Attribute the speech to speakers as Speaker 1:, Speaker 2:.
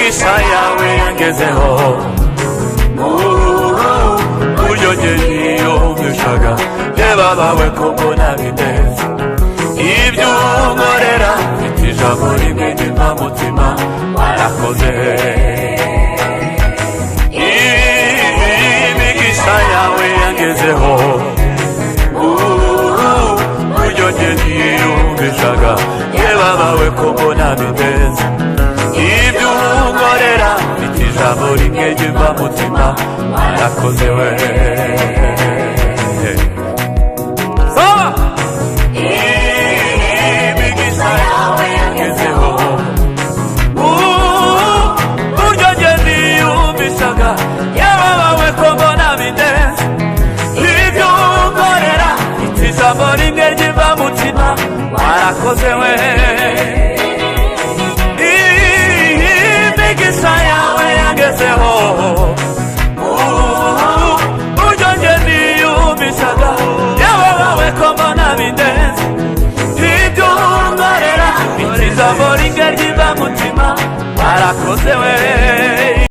Speaker 1: imigisha yawe yangezeho buryo njye niyumvishaga reba bawe ko mbona bineza ibyo unkorera mfite ijambo rimwe ry'imvamutima warakoze imigisha yawe yangezeho buryo njye niyumvishaga reba bawe ko mbona bineza ibyo unkorera mfite ijambo rimwe ry'imvamutima warakoze we imigisha yawe yangezeho buryo njye niyumvishaga yewe bawe ko mbona bineza ibyo unkorera mfite ijambo rimwe ry'imvamutima warakoze we imigisha yawe yangezeho buryo njye niyumvishaga yewe bawe ko mbona bineza ibyo unkorera mfite ijambo rimwe ry'imvamutima warakoze we